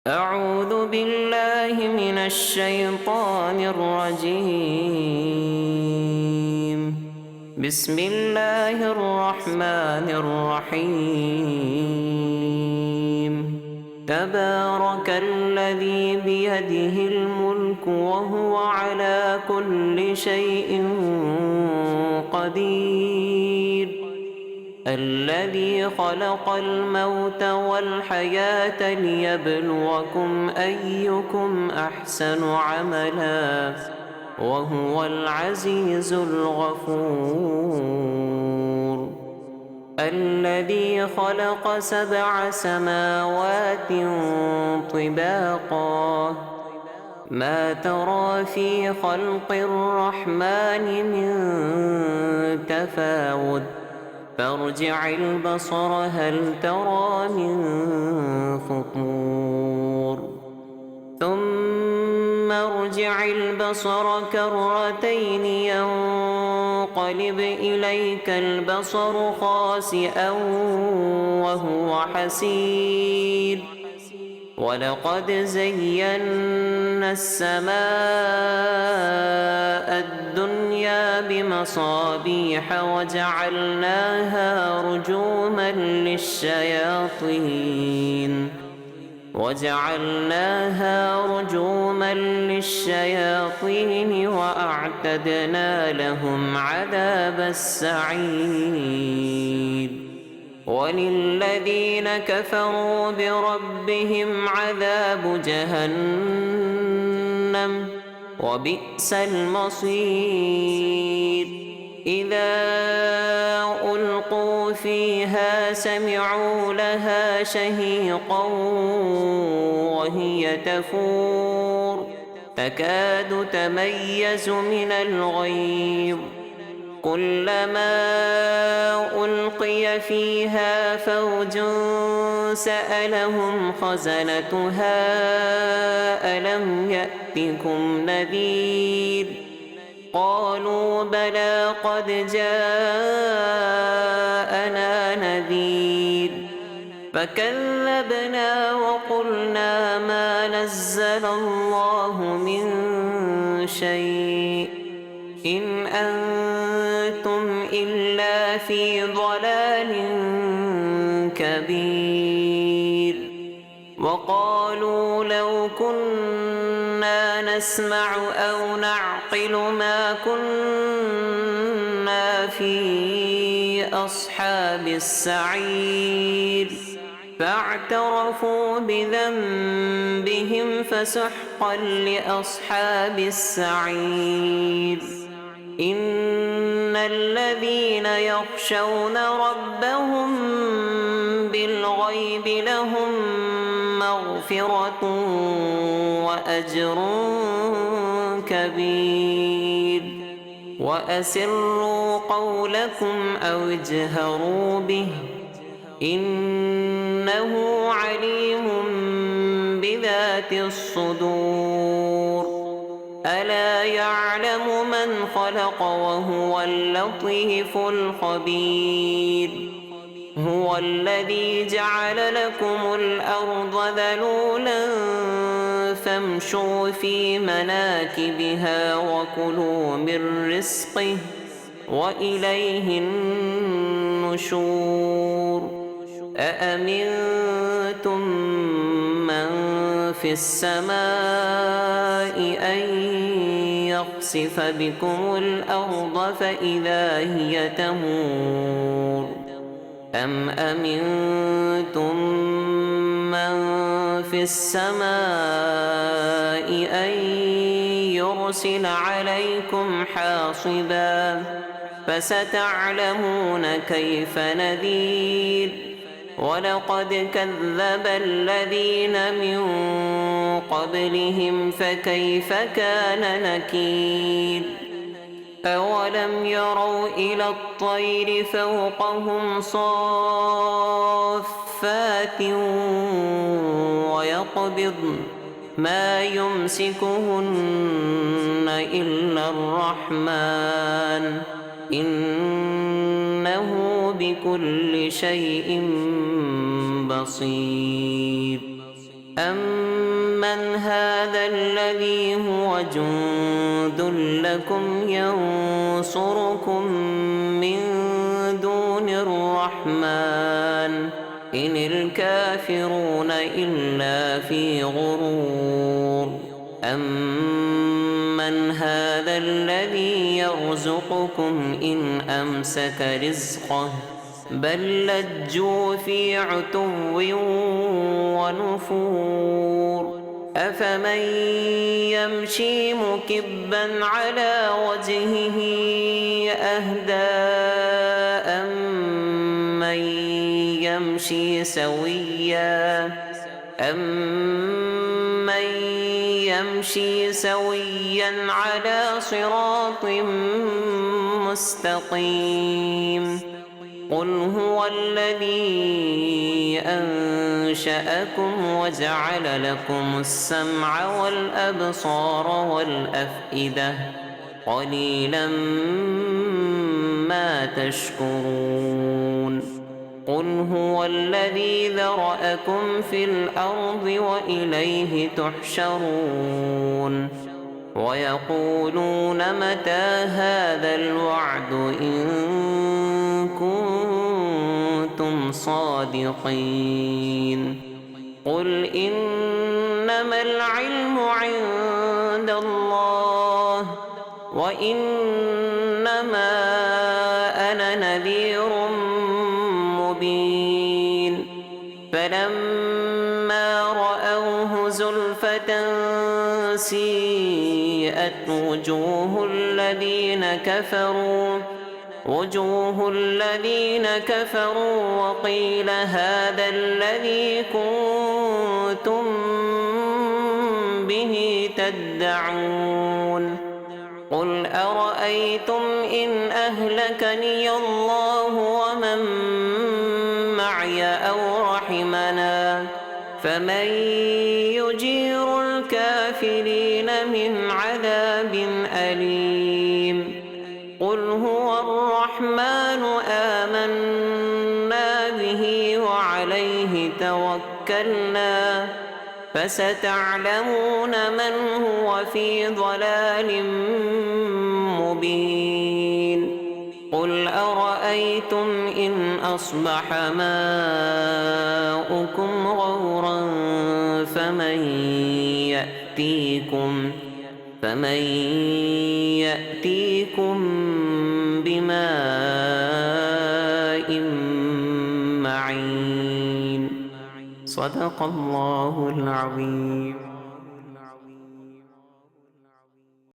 أعوذ بالله من الشيطان الرجيم. بسم الله الرحمن الرحيم. تبارك الذي بيده الملك وهو على كل شيء قدير. الذي خلق الموت والحياة ليبلوكم أيكم أحسن عملا وهو العزيز الغفور. الذي خلق 7 سماوات طباقا ما ترى في خلق الرحمن من تفاوت فارجع البصر هل ترى من فطور ثم ارجع البصر كرتين ينقلب إليك البصر خاسئا وهو حسير. ولقد زينا السماء الدنيا بمصابيح وجعلناها رجوما للشياطين وأعتدنا لهم عذاب السعير. وللذين كفروا بربهم عذاب جهنم وبئس المصير. إذا ألقوا فيها سمعوا لها شهيقا وهي تفور تكاد تميز من الغيظ. كلما ألقي فيها فوج سألهم خزنتها ألم يأتكم نذير قالوا بلى قد جاءنا نذير فكذبنا وقلنا ما نزل الله من شيء إن أنتم إلا في ضلال كبير. وقالوا لو كنا نسمع أو نعقل ما كنا في أصحاب السعير فاعترفوا بذنبهم فسحقا لأصحاب السعير. إن الذين يخشون ربهم بالغيب لهم مغفرة وأجر كبير. وأسروا قولكم أو اجهروا به إنه عليم بذات الصدور. ألا يعلم من خلق وهو اللطيف الخبير. هو الذي جعل لكم الأرض ذلولا فامشوا في مناكبها وكلوا من رزقه وإليه النشور. أأمنتم من في السماء أن يخسف بكم الأرض فإذا هي تمور أم أمنتم من في السماء أن يرسل عليكم حاصبا فستعلمون كيف نذير. ولقد كذب الذين من قبلهم فكيف كان نكير. أولم يروا إلى الطير فوقهم صافات ويقبضن ما يمسكهن إلا الرحمن إنه بكل شيء بصير. أَمَّنْ هَذَا الَّذِي هُوَ جُندٌ لَّكُمْ يَنصُرُكُم مِّن دُونِ الرَّحْمَٰنِ إِنِ الْكَافِرُونَ إِلَّا فِي غُرُورٍ أَمَّنْ هَذَا الَّذِي يَرْزُقُكُمْ إِنْ أَمْسَكَ رِزْقَهُ بل لجوا في عتو ونفور أفمن يمشي مكبا على وجهه أهدى أمن يمشي سويا على صراط مستقيم قل هو الذي أنشأكم وجعل لكم السمع والأبصار والأفئدة قليلا ما تشكرون قل هو الذي ذرأكم في الأرض وإليه تحشرون ويقولون متى هذا الوعد إن كنتم صادقين قل إنما العلم عند الله وإنما أنا نذير مبين فلما رأوه زلفة سيئت وجوه الذين كفروا وقيل هذا الذي كنتم به تدعون قل أرأيتم إن أهلكني الله ومن معي أو رحمنا فمن يجير الكافرين من عذاب أليم قل هو الرحمن آمنا به وعليه توكلنا فستعلمون من هو في ضلال مبين قل أرأيتم إن أصبح ماؤكم غورا فمن يأتيكم بماء معين صدق الله العظيم.